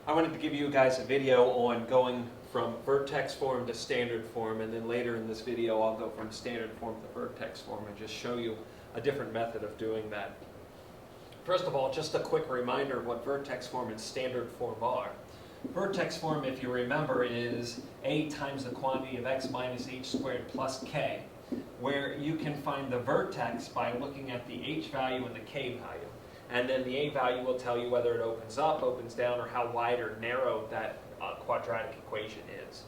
I wanted to give you guys a video on going from vertex form to standard form, and then later in this video I'll go from standard form to vertex form and just show you a different method of doing that. First of all, just a quick reminder of what vertex form and standard form are. Vertex form, if you remember, is a times the quantity of x minus h squared plus k, where you can find the vertex by looking at the h value and the k value. And then the a value will tell you whether it opens up, opens down, or how wide or narrow that quadratic equation is.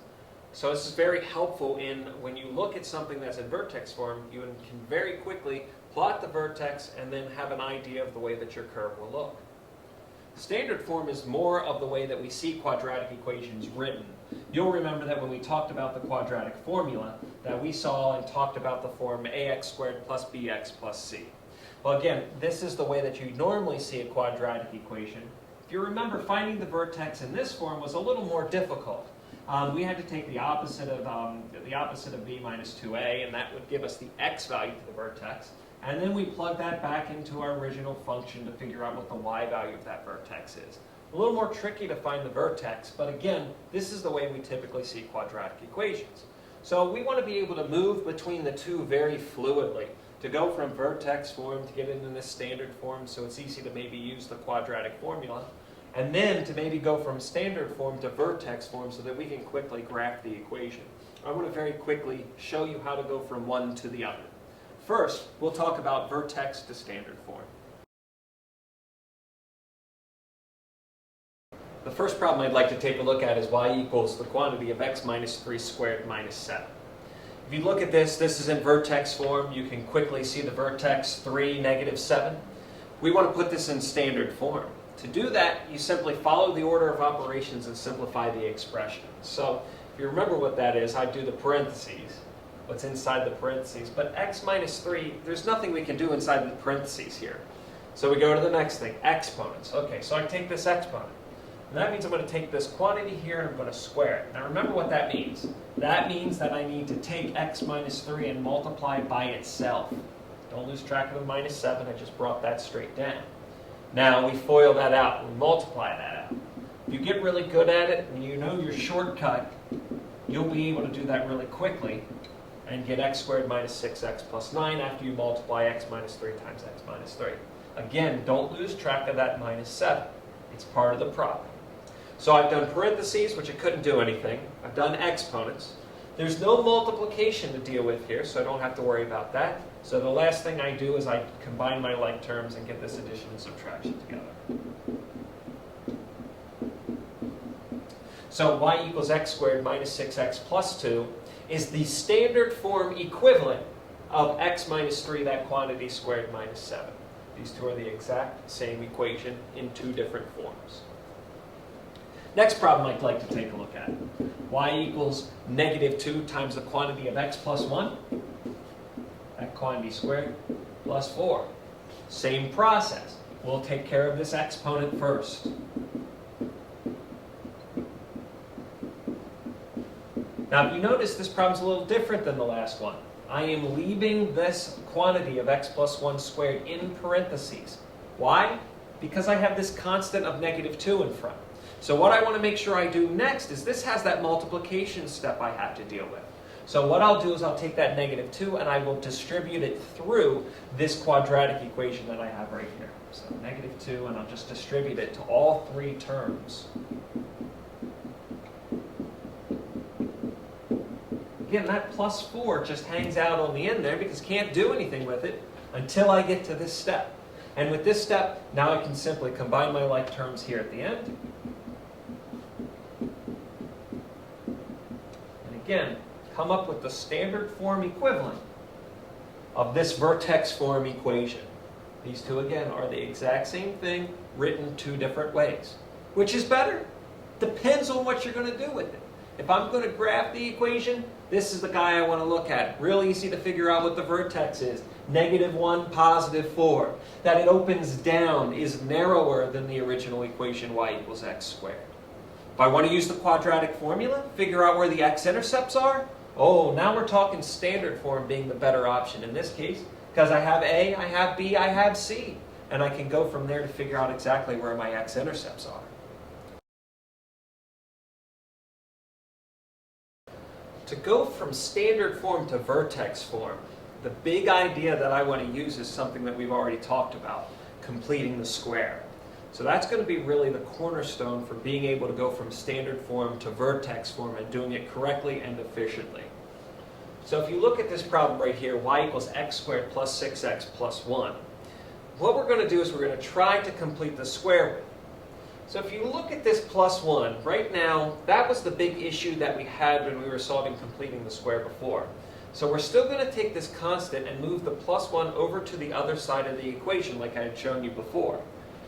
So this is very helpful in when you look at something that's in vertex form, you can very quickly plot the vertex and then have an idea of the way that your curve will look. Standard form is more of the way that we see quadratic equations written. You'll remember that when we talked about the quadratic formula, that we saw and talked about the form ax squared plus bx plus c. Well, again, this is the way that you normally see a quadratic equation. If you remember, finding the vertex in this form was a little more difficult. We had to take the opposite of b minus 2a, and that would give us the x value to the vertex. And then we plug that back into our original function to figure out what the y value of that vertex is. A little more tricky to find the vertex, but again, this is the way we typically see quadratic equations. So we want to be able to move between the two very fluidly, to go from vertex form to get into this standard form so it's easy to maybe use the quadratic formula, and then to maybe go from standard form to vertex form so that we can quickly graph the equation. I want to very quickly show you how to go from one to the other. First, we'll talk about vertex to standard form. The first problem I'd like to take a look at is y equals the quantity of x minus 3 squared minus 7. If you look at this, this is in vertex form. You can quickly see the vertex 3, negative 7. We want to put this in standard form. To do that, you simply follow the order of operations and simplify the expression. So if you remember what that is, I do the parentheses, what's inside the parentheses. But x minus 3, there's nothing we can do inside the parentheses here. So we go to the next thing, exponents. Okay, so I take this exponent. And that means I'm going to take this quantity here and I'm going to square it. Now remember what that means. That means that I need to take x minus 3 and multiply by itself. Don't lose track of the minus 7, I just brought that straight down. Now we FOIL that out, we multiply that out. If you get really good at it and you know your shortcut, you'll be able to do that really quickly and get x squared minus 6x plus 9 after you multiply x minus 3 times x minus 3. Again, don't lose track of that minus 7. It's part of the problem. So I've done parentheses, which I couldn't do anything. I've done exponents. There's no multiplication to deal with here, so I don't have to worry about that. So the last thing I do is I combine my like terms and get this addition and subtraction together. So y equals x squared minus 6x plus 2 is the standard form equivalent of x minus 3, that quantity, squared minus 7. These two are the exact same equation in two different forms. Next problem I'd like to take a look at. Y equals negative 2 times the quantity of x plus 1, that quantity squared, plus 4. Same process. We'll take care of this exponent first. Now if you notice, this problem's a little different than the last one. I am leaving this quantity of x plus 1 squared in parentheses. Why? Because I have this constant of negative 2 in front. So what I want to make sure I do next is this has that multiplication step I have to deal with. So what I'll do is I'll take that negative 2 and I will distribute it through this quadratic equation that I have right here. So negative 2, and I'll just distribute it to all three terms. Again, that plus 4 just hangs out on the end there because I can't do anything with it until I get to this step. And with this step, now I can simply combine my like terms here at the end. And again, come up with the standard form equivalent of this vertex form equation. These two, again, are the exact same thing, written two different ways. Which is better? Depends on what you're going to do with it. If I'm going to graph the equation, this is the guy I want to look at. Real easy to figure out what the vertex is. Negative 1, positive 4. That it opens down is narrower than the original equation y equals x squared. If I want to use the quadratic formula, figure out where the x-intercepts are, oh, now we're talking standard form being the better option in this case, because I have a, I have b, I have c. And I can go from there to figure out exactly where my x-intercepts are. To go from standard form to vertex form, the big idea that I want to use is something that we've already talked about, completing the square. So that's going to be really the cornerstone for being able to go from standard form to vertex form and doing it correctly and efficiently. So if you look at this problem right here, y equals x squared plus 6x plus 1. What we're going to do is we're going to try to complete the square root. So if you look at this plus 1, right now, that was the big issue that we had when we were solving completing the square before. So we're still going to take this constant and move the plus 1 over to the other side of the equation like I had shown you before.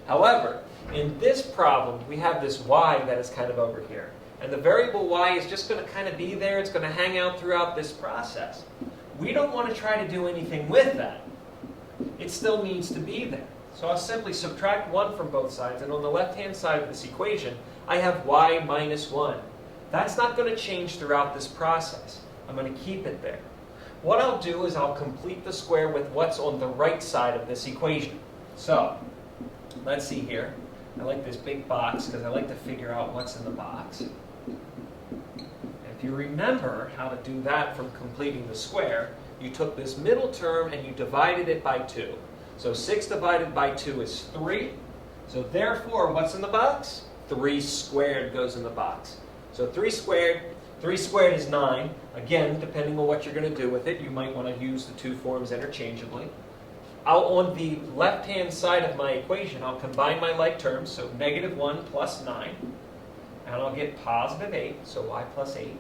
However, in this problem, we have this y that is kind of over here. And the variable y is just going to kind of be there. It's going to hang out throughout this process. We don't want to try to do anything with that. It still needs to be there. So I'll simply subtract 1 from both sides, and on the left-hand side of this equation, I have y minus 1. That's not going to change throughout this process. I'm going to keep it there. What I'll do is I'll complete the square with what's on the right side of this equation. So, let's see here. I like this big box because I like to figure out what's in the box. If you remember how to do that from completing the square, you took this middle term and you divided it by 2. So 6 divided by 2 is 3. So therefore, what's in the box? 3 squared goes in the box. So 3 squared is 9. Again, depending on what you're going to do with it, you might want to use the two forms interchangeably. On the left-hand side of my equation, I'll combine my like terms, so negative 1 plus 9. And I'll get positive 8, so y plus 8.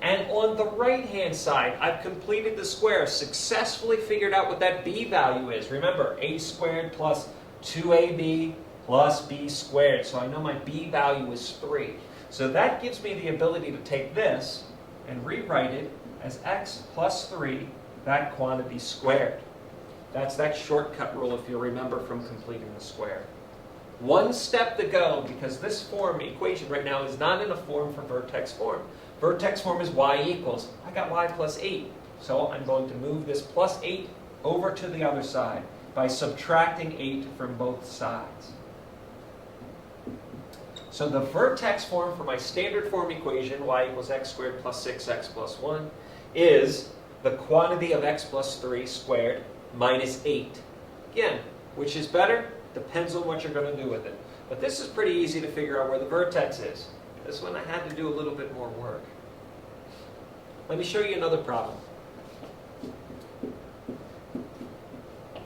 And on the right-hand side, I've completed the square, successfully figured out what that b value is. Remember, a squared plus 2ab plus b squared. So I know my b value is 3. So that gives me the ability to take this and rewrite it as x plus 3, that quantity squared. That's that shortcut rule if you remember from completing the square. One step to go, because this form equation right now is not in a form for vertex form. Vertex form is y equals. I got y plus 8. So I'm going to move this plus 8 over to the other side by subtracting 8 from both sides. So the vertex form for my standard form equation, y equals x squared plus 6x plus 1, is the quantity of x plus 3 squared minus 8. Again, which is better? Depends on what you're going to do with it. But this is pretty easy to figure out where the vertex is. This one I had to do a little bit more work. Let me show you another problem.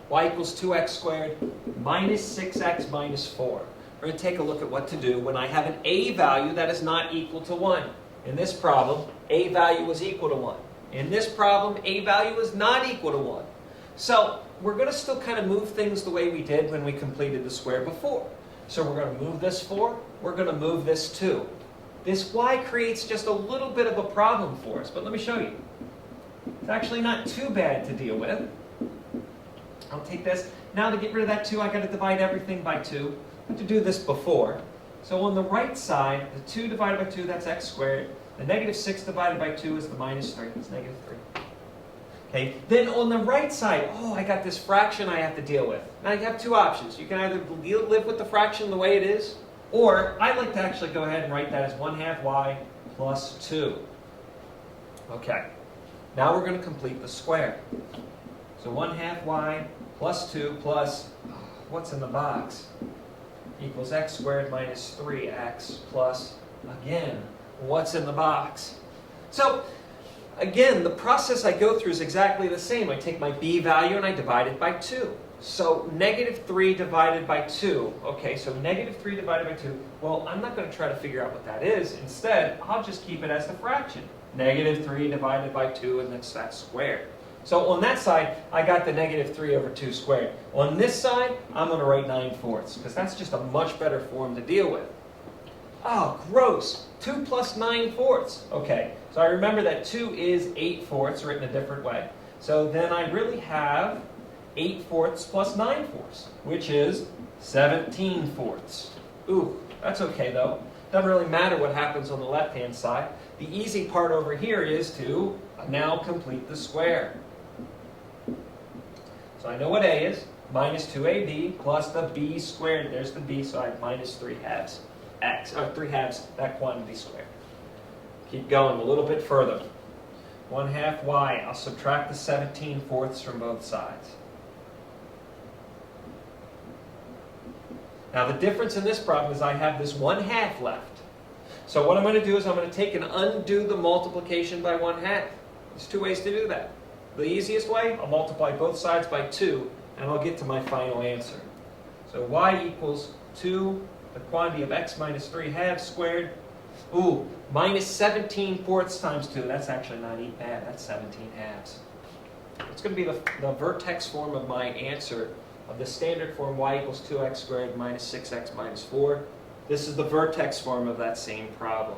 Y equals 2x squared minus 6x minus 4. We're going to take a look at what to do when I have an a value that is not equal to 1. In this problem, a value is equal to 1. In this problem, a value is not equal to 1. So we're going to still kind of move things the way we did when we completed the square before. So we're going to move this 4. We're going to move this 2. This y creates just a little bit of a problem for us, but let me show you. It's actually not too bad to deal with. I'll take this. Now to get rid of that 2, I've got to divide everything by 2. I have to do this before. So on the right side, the 2 divided by 2, that's x squared. The negative 6 divided by 2 is the minus 3. It's negative 3. Okay. Then on the right side, I got this fraction I have to deal with. Now you have two options. You can either live with the fraction the way it is, or I like to actually go ahead and write that as 1/2 y plus 2. Okay. Now we're going to complete the square. So 1/2 y plus 2 plus, what's in the box? Equals x squared minus 3x plus, again, what's in the box? So, again, the process I go through is exactly the same. I take my b value and I divide it by 2. So negative 3 divided by 2. Okay, so negative 3 divided by 2. Well, I'm not going to try to figure out what that is. Instead, I'll just keep it as the fraction. Negative 3 divided by 2, and that's that squared. So on that side, I got the negative 3 over 2 squared. On this side, I'm going to write 9/4, because that's just a much better form to deal with. Oh, gross. 2 plus 9/4. Okay, so I remember that 2 is 8/4, written a different way. So then I really have 8/4 plus 9/4, which is 17/4. Ooh, that's okay though. Doesn't really matter what happens on the left-hand side. The easy part over here is to now complete the square. So I know what a is, minus 2ab plus the b squared. There's the b, so I have minus 3/2 x, or 3/2 that quantity squared. Keep going a little bit further. 1/2 y. I'll subtract the 17/4 from both sides. Now the difference in this problem is I have this 1/2 left. So what I'm going to do is I'm going to take and undo the multiplication by 1/2. There's two ways to do that. The easiest way, I'll multiply both sides by 2, and I'll get to my final answer. So y equals 2, the quantity of x minus 3/2 squared. Ooh, minus 17/4 times 2. That's actually not bad. That's 17/2. It's going to be the vertex form of my answer of the standard form y equals 2x squared minus 6x minus 4. This is the vertex form of that same problem.